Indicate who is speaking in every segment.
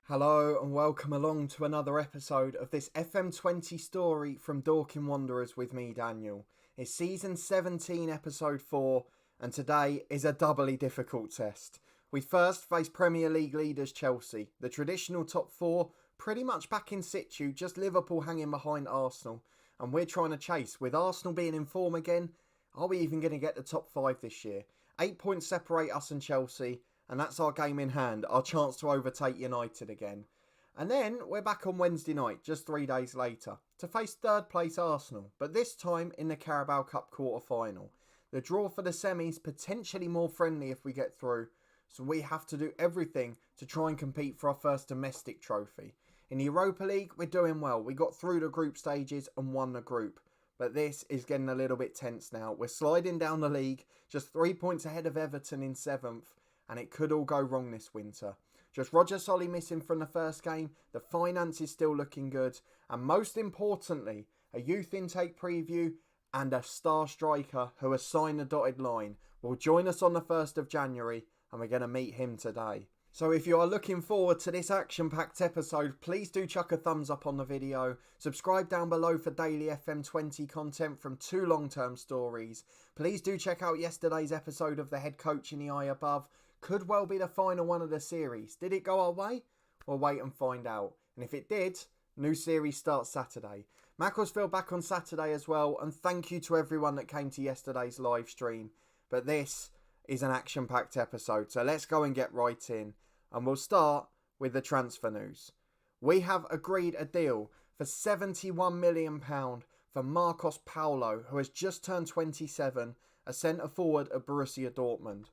Speaker 1: Hello and welcome along to another episode of this FM20 story from Dorking Wanderers with me, Daniel. It's season 17, episode 4, and today is a doubly difficult test. We first face Premier League leaders Chelsea, the traditional top 4, pretty much back in situ, just Liverpool hanging behind Arsenal, and we're trying to chase. With Arsenal being in form again, are we even going to get the top 5 this year? 8 points separate us and Chelsea, and that's our game in hand, our chance to overtake United again. And then we're back on Wednesday night, just 3 days later, to face third place Arsenal, but this time in the Carabao Cup quarter-final. The draw for the semis potentially more friendly if we get through, so we have to do everything to try and compete for our first domestic trophy. In the Europa League, we're doing well. We got through the group stages and won the group. But this is getting a little bit tense now. We're sliding down the league, just 3 points ahead of Everton in 7th. And it could all go wrong this winter. Just Roger Solly missing from the first game, the finance is still looking good, and most importantly, a youth intake preview and a star striker who has signed the dotted line will join us on the 1st of January, and we're going to meet him today. So if you are looking forward to this action-packed episode, please do chuck a thumbs up on the video. Subscribe down below for daily FM20 content from 2 long-term stories. Please do check out yesterday's episode of The Head Coach in the Eye Above. Could well be the final one of the series. Did it go our way? We'll wait and find out. And if it did, new series starts Saturday. Macclesfield back on Saturday as well. And thank you to everyone that came to yesterday's live stream. But this is an action-packed episode. So let's go and get right in. And we'll start with the transfer news. We have agreed a deal for £71 million for Marcos Paulo, who has just turned 27, a centre-forward at Borussia Dortmund.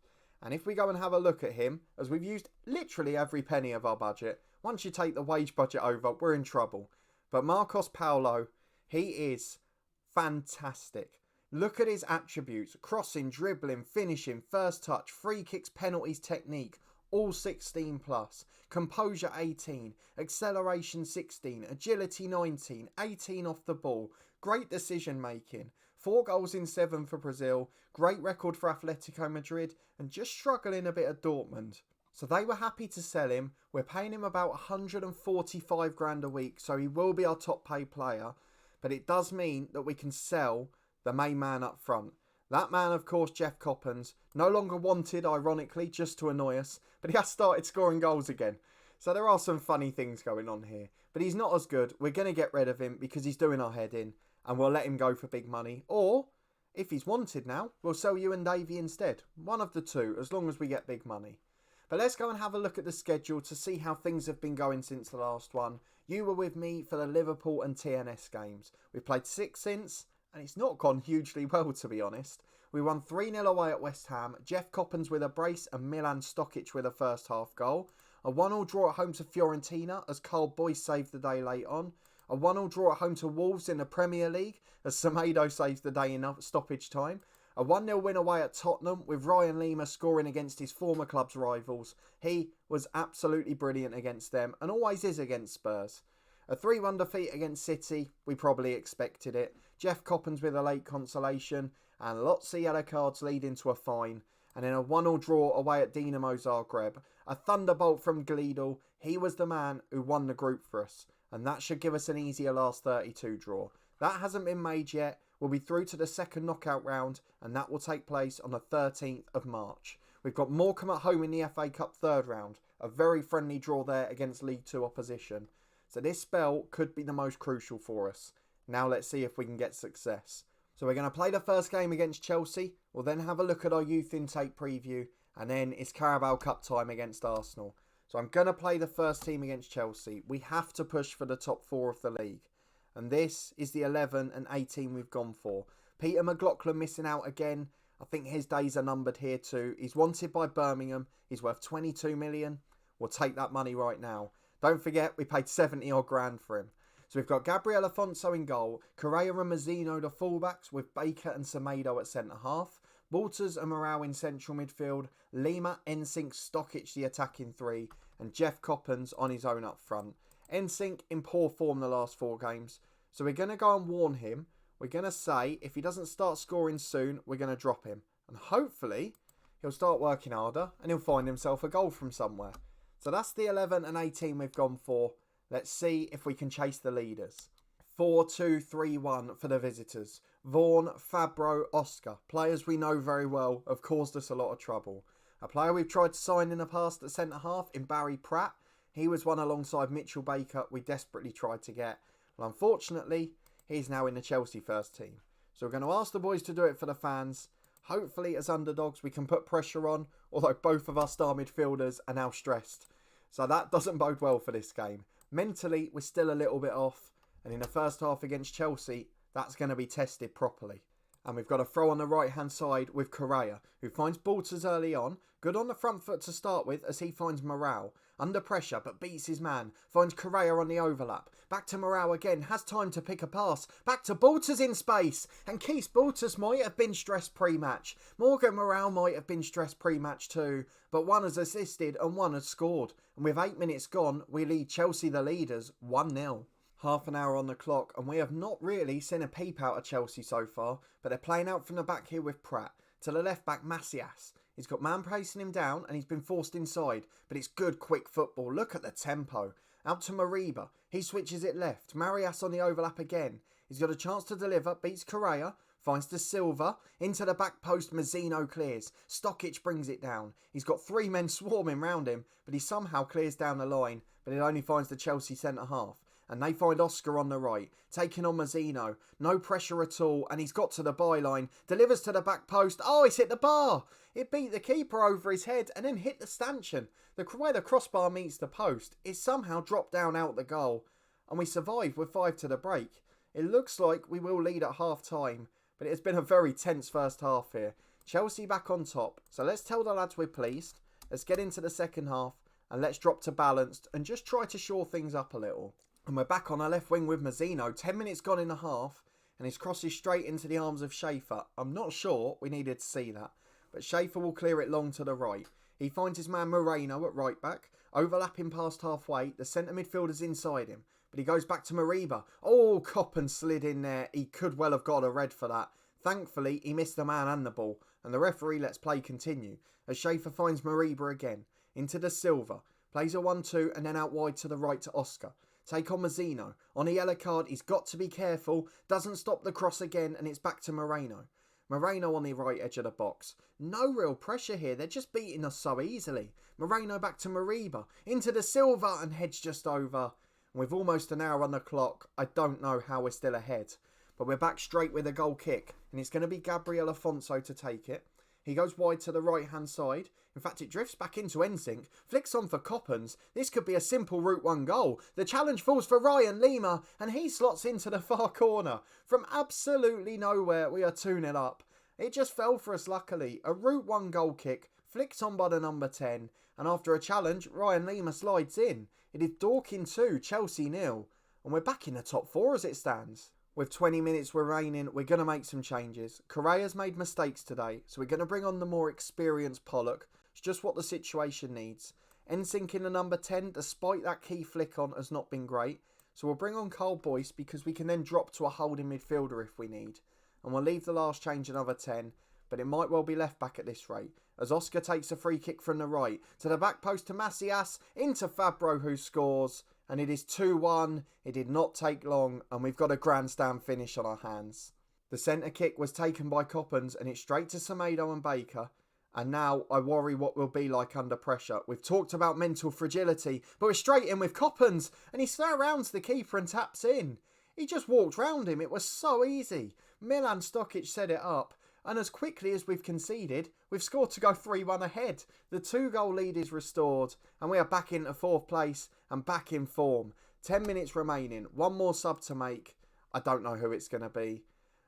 Speaker 1: And if we go and have a look at him, as we've used literally every penny of our budget, once you take the wage budget over, we're in trouble. But Marcos Paulo, he is fantastic. Look at his attributes: crossing, dribbling, finishing, first touch, free kicks, penalties, technique, all 16 plus. Composure 18, acceleration 16, agility 19, 18 off the ball, great decision making. 4 goals in 7 for Brazil, great record for Atletico Madrid, and just struggling a bit at Dortmund. So they were happy to sell him. We're paying him about 145 grand a week, so he will be our top paid player. But it does mean that we can sell the main man up front. That man, of course, Jeff Coppens, no longer wanted, ironically, just to annoy us, but he has started scoring goals again. So there are some funny things going on here. But he's not as good. We're going to get rid of him because he's doing our head in. And we'll let him go for big money. Or, if he's wanted now, we'll sell you and Davey instead. One of the two, as long as we get big money. But let's go and have a look at the schedule to see how things have been going since the last one. You were with me for the Liverpool and TNS games. We've played 6 since, and it's not gone hugely well, to be honest. We won 3-0 away at West Ham. Jeff Coppens with a brace and Milan Stokic with a first half goal. A 1-1 draw at home to Fiorentina as Carl Boyce saved the day late on. A 1-1 draw at home to Wolves in the Premier League as Semedo saves the day in stoppage time. A 1-0 win away at Tottenham with Ryan Lima scoring against his former club's rivals. He was absolutely brilliant against them and always is against Spurs. A 3-1 defeat against City, we probably expected it. Jeff Coppens with a late consolation and lots of yellow cards leading to a fine. And then a 1-1 draw away at Dinamo Zagreb. A thunderbolt from Gleadle. He was the man who won the group for us. And that should give us an easier last 32 draw. That hasn't been made yet. We'll be through to the second knockout round, and that will take place on the 13th of March. We've got Morecambe at home in the FA Cup third round. A very friendly draw there against League 2 opposition. So this spell could be the most crucial for us. Now let's see if we can get success. So we're going to play the first game against Chelsea. We'll then have a look at our youth intake preview, and then it's Carabao Cup time against Arsenal. So I'm going to play the first team against Chelsea. We have to push for the top 4 of the league. And this is the 11 and 18 we've gone for. Peter McLaughlin missing out again. I think his days are numbered here too. He's wanted by Birmingham. He's worth 22 million. We'll take that money right now. Don't forget, we paid 70 odd grand for him. So we've got Gabriel Afonso in goal. Correa and Mazzino the fullbacks with Baker and Semedo at centre-half. Walters and Morale in central midfield. Lima, Ensink, Stokic the attacking 3. And Jeff Coppens on his own up front. Ensink in poor form the last 4 games. So we're going to go and warn him. We're going to say if he doesn't start scoring soon, we're going to drop him. And hopefully he'll start working harder and he'll find himself a goal from somewhere. So that's the 11 and 18 we've gone for. Let's see if we can chase the leaders. 4-2-3-1 for the visitors. Vaughan, Fabro, Oscar. Players we know very well have caused us a lot of trouble. A player we've tried to sign in the past at centre-half in Barry Pratt. He was one alongside Mitchell Baker we desperately tried to get. Well, unfortunately, he's now in the Chelsea first team. So we're going to ask the boys to do it for the fans. Hopefully, as underdogs, we can put pressure on, although both of our star midfielders are now stressed. So that doesn't bode well for this game. Mentally, we're still a little bit off. And in the first half against Chelsea, that's going to be tested properly. And we've got a throw on the right-hand side with Correa, who finds Balters early on. Good on the front foot to start with as he finds Morale. Under pressure, but beats his man. Finds Correa on the overlap. Back to Morale again. Has time to pick a pass. Back to Balters in space. And Keith Balters might have been stressed pre-match. Morgan Morale might have been stressed pre-match too. But one has assisted and one has scored. And with 8 minutes gone, we lead Chelsea the leaders 1-0. Half an hour on the clock, and we have not really seen a peep out of Chelsea so far, but they're playing out from the back here with Pratt. To the left back, Macias. He's got man pacing him down, and he's been forced inside, but it's good, quick football. Look at the tempo. Out to Mariba. He switches it left. Marias on the overlap again. He's got a chance to deliver, beats Correa, finds De Silva. Into the back post, Mazzino clears. Stokic brings it down. He's got 3 men swarming round him, but he somehow clears down the line, but it only finds the Chelsea centre-half. And they find Oscar on the right, taking on Mazzino. No pressure at all, and he's got to the byline. Delivers to the back post. Oh, it's hit the bar. It beat the keeper over his head and then hit the stanchion. The way the crossbar meets the post, it somehow dropped down out the goal. And we survived with 5 to the break. It looks like we will lead at half-time, but it has been a very tense first half here. Chelsea back on top, so let's tell the lads we're pleased. Let's get into the second half, and let's drop to balanced and just try to shore things up a little. And we're back on our left wing with Mazzino. 10 minutes gone in the half. And his cross is straight into the arms of Schaefer. I'm not sure we needed to see that. But Schaefer will clear it long to the right. He finds his man Moreno at right back. Overlapping past halfway. The centre midfielder's inside him. But he goes back to Mariba. Oh, Coppen slid in there. He could well have got a red for that. Thankfully, he missed the man and the ball. And the referee lets play continue. As Schaefer finds Mariba again. Into De Silva. Plays a 1-2 and then out wide to the right to Oscar. Take on Mazzino. On a yellow card, he's got to be careful. Doesn't stop the cross again, and it's back to Moreno. Moreno on the right edge of the box. No real pressure here. They're just beating us so easily. Moreno back to Mariba. Into De Silva, and heads just over. And with almost an hour on the clock, I don't know how we're still ahead. But we're back straight with a goal kick. And it's going to be Gabriel Afonso to take it. He goes wide to the right-hand side. In fact, it drifts back into NSYNC. Flicks on for Coppens. This could be a simple Route 1 goal. The challenge falls for Ryan Lima, and he slots into the far corner. From absolutely nowhere, we are 2-0 up. It just fell for us, luckily. A Route 1 goal kick, flicked on by the number 10. And after a challenge, Ryan Lima slides in. It is Dorking 2, Chelsea 0. And we're back in the top 4 as it stands. With 20 minutes remaining, we're going to make some changes. Correa's made mistakes today, so we're going to bring on the more experienced Pollock. It's just what the situation needs. NSYNC in the number 10, despite that key flick on, has not been great. So we'll bring on Carl Boyce because we can then drop to a holding midfielder if we need. And we'll leave the last change another 10, but it might well be left back at this rate. As Oscar takes a free kick from the right, to the back post to Macias, into Fabro who scores. And it is 2-1, it did not take long, and we've got a grandstand finish on our hands. The centre kick was taken by Coppens, and it's straight to Semedo and Baker. And now I worry what we'll be like under pressure. We've talked about mental fragility, but we're straight in with Coppens, and he surrounds the keeper and taps in. He just walked round him, it was so easy. Milan Stokic set it up. And as quickly as we've conceded, we've scored to go 3-1 ahead. The 2-goal lead is restored, and we are back into 4th place and back in form. 10 minutes remaining, one more sub to make. I don't know who it's going to be.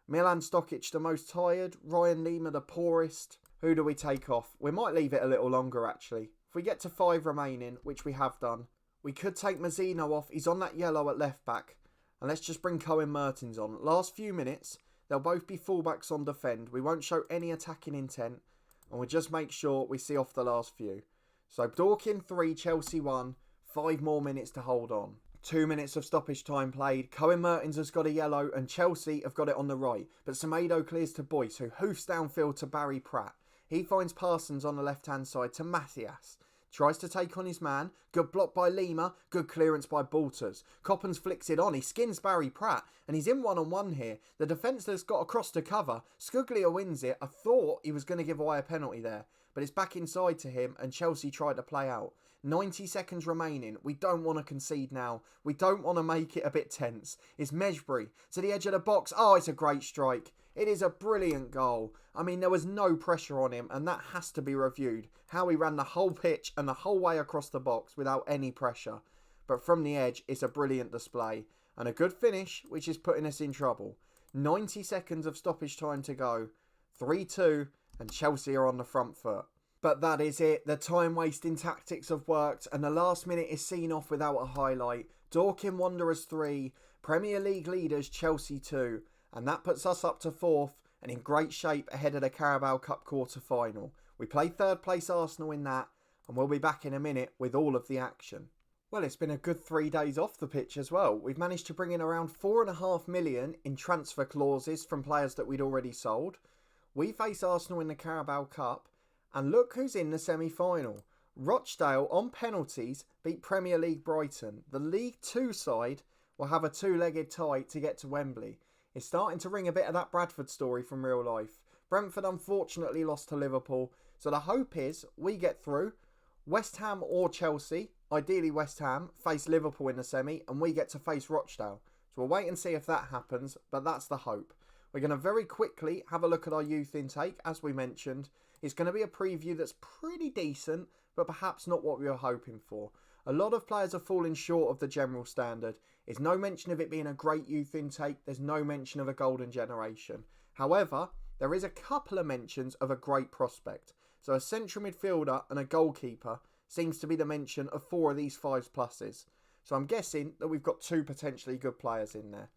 Speaker 1: Milan Stokic the most tired, Ryan Lima the poorest. Who do we take off? We might leave it a little longer actually. If we get to 5 remaining, which we have done, we could take Mazzino off. He's on that yellow at left back. And let's just bring Cohen Mertens on. Last few minutes. They'll both be fullbacks on defend. We won't show any attacking intent. And we'll just make sure we see off the last few. So Dorking 3, Chelsea 1. 5 more minutes to hold on. 2 minutes of stoppage time played. Cohen Mertens has got a yellow and Chelsea have got it on the right. But Semedo clears to Boyce, who hoofs downfield to Barry Pratt. He finds Parsons on the left-hand side to Macias. Tries to take on his man. Good block by Lima. Good clearance by Balters. Coppens flicks it on. He skins Barry Pratt. And he's in one-on-one here. The defenceless got across to cover. Scuglia wins it. I thought he was going to give away a penalty there. But it's back inside to him. And Chelsea tried to play out. 90 seconds remaining. We don't want to concede now. We don't want to make it a bit tense. It's Mejbri to the edge of the box. Oh, it's a great strike. It is a brilliant goal. I mean, there was no pressure on him, and that has to be reviewed. How he ran the whole pitch and the whole way across the box without any pressure. But from the edge, it's a brilliant display. And a good finish, which is putting us in trouble. 90 seconds of stoppage time to go. 3-2, and Chelsea are on the front foot. But that is it. The time-wasting tactics have worked, and the last minute is seen off without a highlight. Dorking Wanderers 3, Premier League leaders Chelsea 2. And that puts us up to 4th and in great shape ahead of the Carabao Cup quarter-final. We play third place Arsenal in that, and we'll be back in a minute with all of the action. Well, it's been a good 3 days off the pitch as well. We've managed to bring in around $4.5 million in transfer clauses from players that we'd already sold. We face Arsenal in the Carabao Cup, and look who's in the semi-final. Rochdale, on penalties, beat Premier League Brighton. The League 2 side will have a two-legged tie to get to Wembley. It's starting to ring a bit of that Bradford story from real life. Brentford unfortunately lost to Liverpool, so the hope is we get through. West Ham or Chelsea, ideally West Ham, face Liverpool in the semi, and we get to face Rochdale. So we'll wait and see if that happens, but that's the hope. We're going to very quickly have a look at our youth intake, as we mentioned. It's going to be a preview that's pretty decent, but perhaps not what we were hoping for. A lot of players are falling short of the general standard. There's no mention of it being a great youth intake. There's no mention of a golden generation. However, there is a couple of mentions of a great prospect. So a central midfielder and a goalkeeper seems to be the mention of 4 of these 5 pluses. So I'm guessing that we've got 2 potentially good players in there.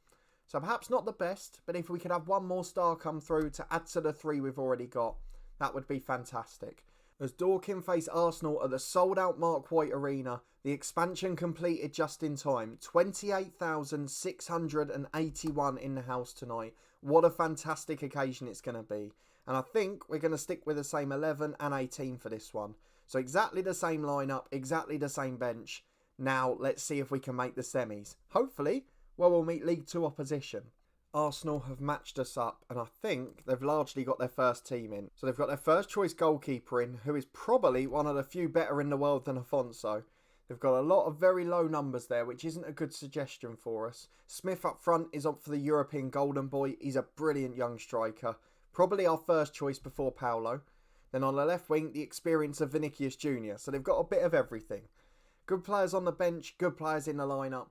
Speaker 1: So perhaps not the best, but if we could have 1 more star come through to add to the 3 we've already got, that would be fantastic. As Dorking face Arsenal at the sold-out Mark White Arena, the expansion completed just in time. 28,681 in the house tonight. What a fantastic occasion it's going to be. And I think we're going to stick with the same 11 and 18 for this one. So exactly the same lineup, exactly the same bench. Now let's see if we can make the semis. Hopefully, well, we'll meet League 2 opposition. Arsenal have matched us up, and I think they've largely got their first team in. So they've got their first choice goalkeeper in, who is probably one of the few better in the world than Afonso. They've got a lot of very low numbers there, which isn't a good suggestion for us. Smith up front is up for the European Golden Boy. He's a brilliant young striker. Probably our first choice before Paulo. Then on the left wing, the experience of Vinicius Jr. So they've got a bit of everything. Good players on the bench, good players in the lineup,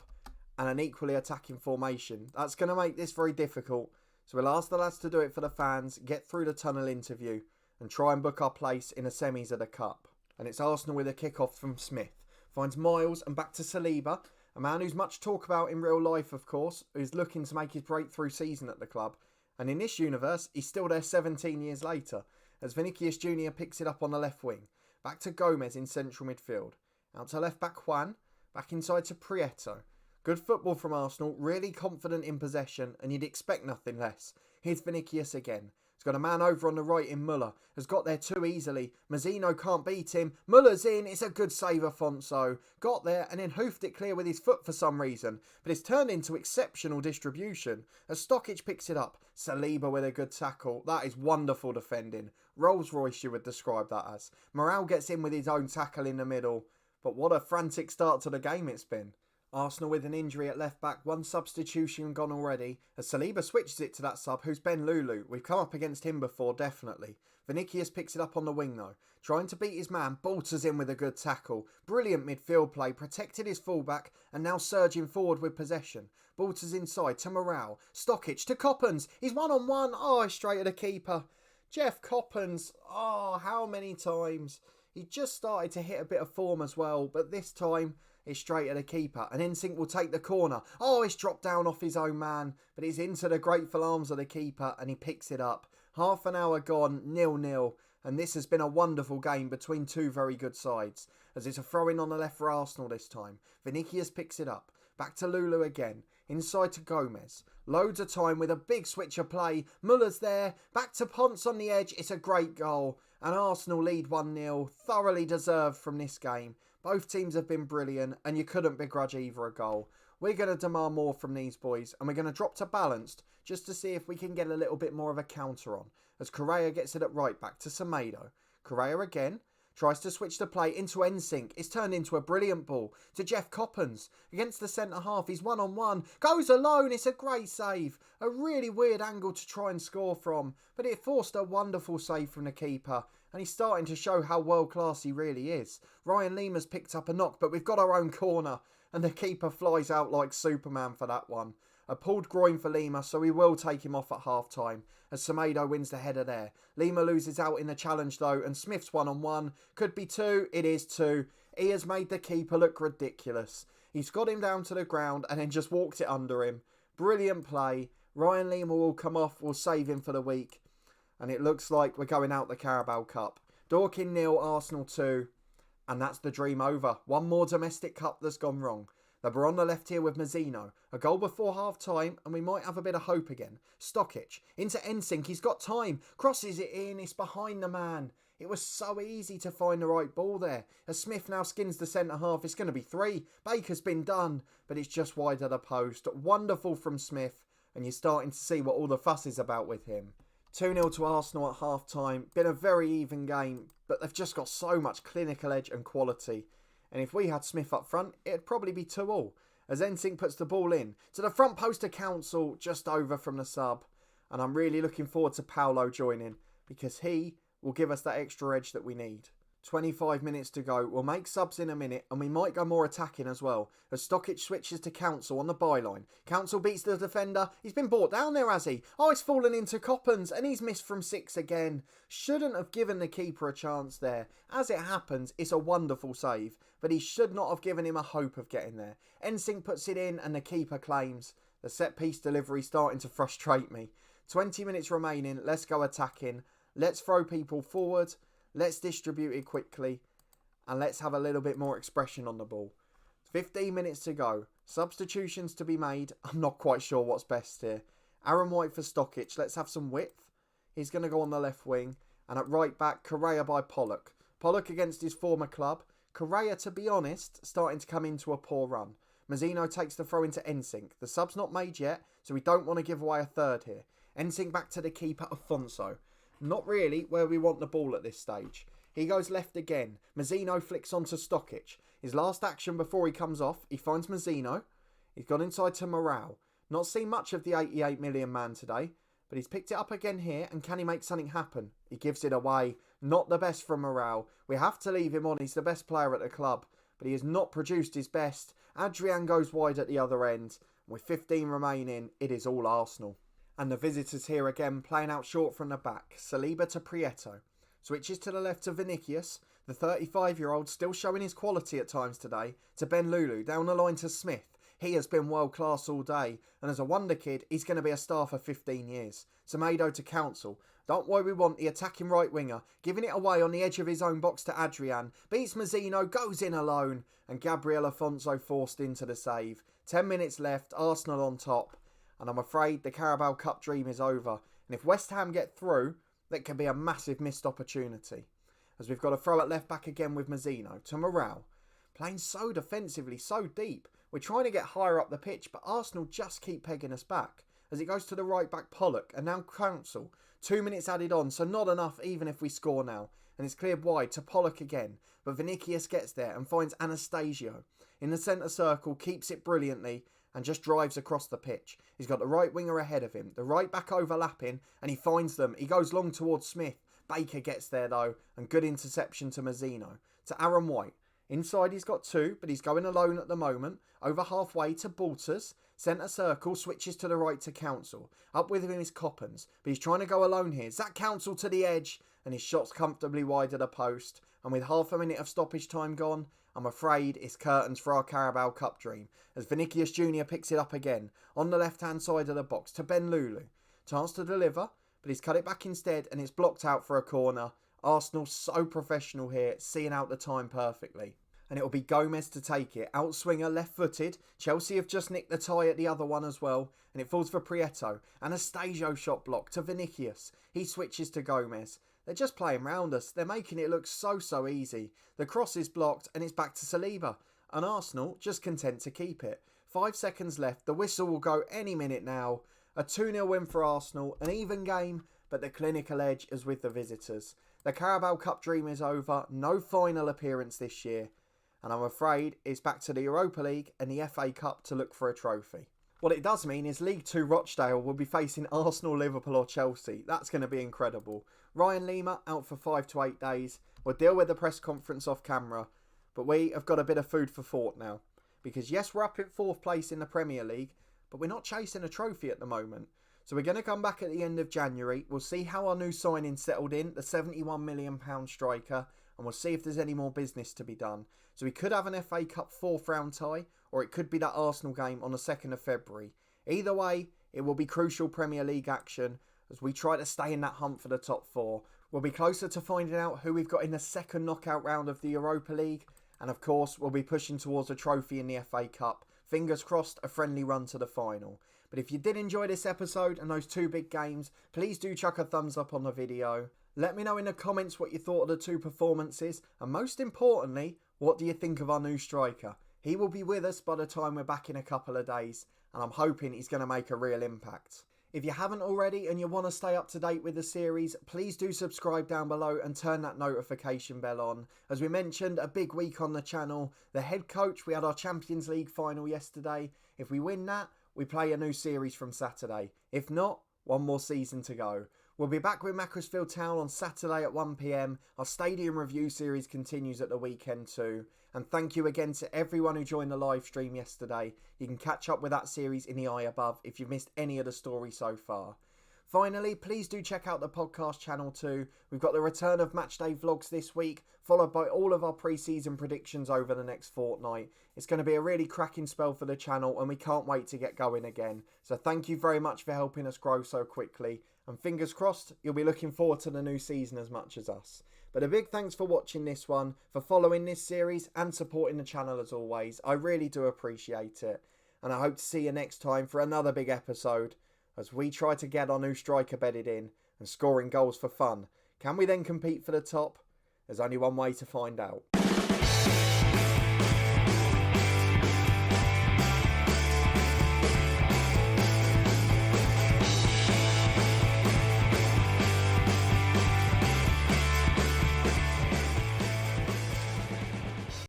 Speaker 1: and an equally attacking formation. That's going to make this very difficult. So we'll ask the lads to do it for the fans, get through the tunnel interview, and try and book our place in the semis of the Cup. And it's Arsenal with a kick-off from Smith. Finds Miles and back to Saliba, a man who's much talk about in real life, of course, who's looking to make his breakthrough season at the club. And in this universe, he's still there 17 years later, as Vinicius Jr. picks it up on the left wing. Back to Gomez in central midfield. Out to left back Juan, back inside to Prieto. Good football from Arsenal, really confident in possession, and you'd expect nothing less. Here's Vinicius again. He's got a man over on the right in Muller. Has got there too easily. Mazzino can't beat him. Muller's in. It's a good save, Afonso. Got there and then hoofed it clear with his foot for some reason. But it's turned into exceptional distribution. As Stokic picks it up. Saliba with a good tackle. That is wonderful defending. Rolls Royce you would describe that as. Morale gets in with his own tackle in the middle. But what a frantic start to the game it's been. Arsenal with an injury at left back, 1 substitution gone already, as Saliba switches it to that sub who's Ben Lulu. We've come up against him before, definitely. Vinicius picks it up on the wing though, trying to beat his man, Balters in with a good tackle. Brilliant midfield play, protected his fullback and now surging forward with possession. Balters inside to Morale, Stokic to Coppens, he's 1-on-1, oh, straight at the keeper. Jeff Coppens, oh, how many times? He just started to hit a bit of form as well, but this time it's straight at the keeper. And Insync will take the corner. Oh, it's dropped down off his own man, but it's into the grateful arms of the keeper and he picks it up. Half an hour gone, 0-0. And this has been a wonderful game between 2 very good sides. As it's a throw-in on the left for Arsenal this time. Vinicius picks it up. Back to Lulu again. Inside to Gomez. Loads of time with a big switch of play. Muller's there. Back to Ponce on the edge. It's a great goal. And Arsenal lead 1-0. Thoroughly deserved from this game. Both teams have been brilliant and you couldn't begrudge either a goal. We're going to demand more from these boys and we're going to drop to balanced just to see if we can get a little bit more of a counter on. As Correa gets it at right back to Semedo. Correa again. Tries to switch the play into NSYNC. It's turned into a brilliant ball to Jeff Coppens. Against the centre-half, he's one-on-one. Goes alone, it's a great save. A really weird angle to try and score from. But it forced a wonderful save from the keeper. And he's starting to show how world-class he really is. Ryan Lima's picked up a knock, but we've got our own corner. And the keeper flies out like Superman for that one. A pulled groin for Lima, so we will take him off at half-time, as Semedo wins the header there. Lima loses out in the challenge though, and Smith's one-on-one. Could be two, it is two. He has made the keeper look ridiculous. He's got him down to the ground and then just walked it under him. Brilliant play. Ryan Lima will come off, we'll save him for the week. And it looks like we're going out the Carabao Cup. Dorking 0, Arsenal 2. And that's the dream over. One more domestic cup that's gone wrong. They were on the left here with Mazzino. A goal before half-time and we might have a bit of hope again. Stokic into NSYNC. He's got time. Crosses it in. It's behind the man. It was so easy to find the right ball there. As Smith now skins the centre-half, it's going to be 3. Baker's been done, but it's just wide of the post. Wonderful from Smith. And you're starting to see what all the fuss is about with him. 2-0 to Arsenal at half-time. Been a very even game, but they've just got so much clinical edge and quality. And if we had Smith up front, it'd probably be 2-2. As NSYNC puts the ball in to the front post to Council, just over from the sub. And I'm really looking forward to Paolo joining, because he will give us that extra edge that we need. 25 minutes to go. We'll make subs in a minute and we might go more attacking as well. As Stokic switches to Council on the byline. Council beats the defender. He's been brought down there, has he? Oh, it's fallen into Coppens and he's missed from 6 again. Shouldn't have given the keeper a chance there. As it happens, it's a wonderful save, but he should not have given him a hope of getting there. NSYNC puts it in and the keeper claims. The set piece delivery starting to frustrate me. 20 minutes remaining. Let's go attacking. Let's throw people forward. Let's distribute it quickly and let's have a little bit more expression on the ball. 15 minutes to go. Substitutions to be made. I'm not quite sure what's best here. Aaron White for Stokic. Let's have some width. He's going to go on the left wing. And at right back, Correa by Pollock. Pollock against his former club. Correa, to be honest, starting to come into a poor run. Mazzino takes the throw into NSYNC. The sub's not made yet, so we don't want to give away a third here. NSYNC back to the keeper, Afonso. Not really where we want the ball at this stage. He goes left again. Mazzino flicks onto Stokic. His last action before he comes off, he finds Mazzino. He's gone inside to Morale. Not seen much of the 88 million man today, but he's picked it up again here, and can he make something happen? He gives it away. Not the best from Morale. We have to leave him on. He's the best player at the club, but he has not produced his best. Adrian goes wide at the other end. With 15 remaining, it is all Arsenal. And the visitors here again, playing out short from the back. Saliba to Prieto. Switches to the left to Vinicius. The 35-year-old still showing his quality at times today. To Ben Lulu. Down the line to Smith. He has been world class all day. And as a wonder kid, he's going to be a star for 15 years. Semedo to Council. Don't worry, we want the attacking right winger. Giving it away on the edge of his own box to Adrian. Beats Mazzino. Goes in alone. And Gabriel Afonso forced into the save. 10 minutes left. Arsenal on top. And I'm afraid the Carabao Cup dream is over. And if West Ham get through, that could be a massive missed opportunity. As we've got a throw at left back again with Mazzino to Morale. Playing so defensively, so deep. We're trying to get higher up the pitch, but Arsenal just keep pegging us back. As it goes to the right back, Pollock, and now Council. 2 minutes added on, so not enough even if we score now. And it's cleared wide to Pollock again. But Vinicius gets there and finds Anastasio. In the centre circle, keeps it brilliantly. And just drives across the pitch. He's got the right winger ahead of him. The right back overlapping. And he finds them. He goes long towards Smith. Baker gets there though. And good interception to Mazzino. To Aaron White. Inside he's got 2. But he's going alone at the moment. Over halfway to Balters. Centre circle. Switches to the right to Council. Up with him is Coppens. But he's trying to go alone here. Zach Council to the edge. And his shot's comfortably wide of the post. And with half a minute of stoppage time gone, I'm afraid it's curtains for our Carabao Cup dream, as Vinicius Jr. picks it up again, on the left-hand side of the box, to Ben Lulu. Chance to deliver, but he's cut it back instead, and it's blocked out for a corner. Arsenal so professional here, seeing out the time perfectly. and it'll be Gomez to take it. Outswinger, left-footed. Chelsea have just nicked the tie at the other one as well, and it falls for Prieto. Anastasio shot block to Vinicius. He switches to Gomez. They're just playing round us. They're making it look so easy. The cross is blocked, and it's back to Saliba. And Arsenal just content to keep it. 5 seconds left. The whistle will go any minute now. A 2-0 win for Arsenal. An even game, but the clinical edge is with the visitors. The Carabao Cup dream is over. No final appearance this year. And I'm afraid it's back to the Europa League and the FA Cup to look for a trophy. What it does mean is League 2 Rochdale will be facing Arsenal, Liverpool or Chelsea. That's going to be incredible. Ryan Lima out for 5 to 8 days. We'll deal with the press conference off camera. But we have got a bit of food for thought now. Because yes, we're up in 4th place in the Premier League, but we're not chasing a trophy at the moment. So we're going to come back at the end of January. We'll see how our new signing settled in, the £71 million striker, and we'll see if there's any more business to be done. So we could have an FA Cup 4th round tie, or it could be that Arsenal game on the 2nd of February. Either way, it will be crucial Premier League action as we try to stay in that hunt for the top 4. We'll be closer to finding out who we've got in the second knockout round of the Europa League. And of course, we'll be pushing towards a trophy in the FA Cup. Fingers crossed, a friendly run to the final. But if you did enjoy this episode and those 2 big games, please do chuck a thumbs up on the video. Let me know in the comments what you thought of the 2 performances. And most importantly, what do you think of our new striker? He will be with us by the time we're back in a couple of days. And I'm hoping he's going to make a real impact. If you haven't already and you want to stay up to date with the series, please do subscribe down below and turn that notification bell on. As we mentioned, a big week on the channel. The head coach, we had our Champions League final yesterday. If we win that, we play a new series from Saturday. If not, one more season to go. We'll be back with Macclesfield Town on Saturday at 1 PM. Our stadium review series continues at the weekend too. And thank you again to everyone who joined the live stream yesterday. You can catch up with that series in the eye above if you've missed any of the story so far. Finally, please do check out the podcast channel too. We've got the return of Matchday vlogs this week, followed by all of our pre-season predictions over the next fortnight. It's going to be a really cracking spell for the channel and we can't wait to get going again. So thank you very much for helping us grow so quickly. And fingers crossed, you'll be looking forward to the new season as much as us. But a big thanks for watching this one, for following this series and supporting the channel as always. I really do appreciate it. And I hope to see you next time for another big episode as we try to get our new striker bedded in and scoring goals for fun. Can we then compete for the top? There's only one way to find out.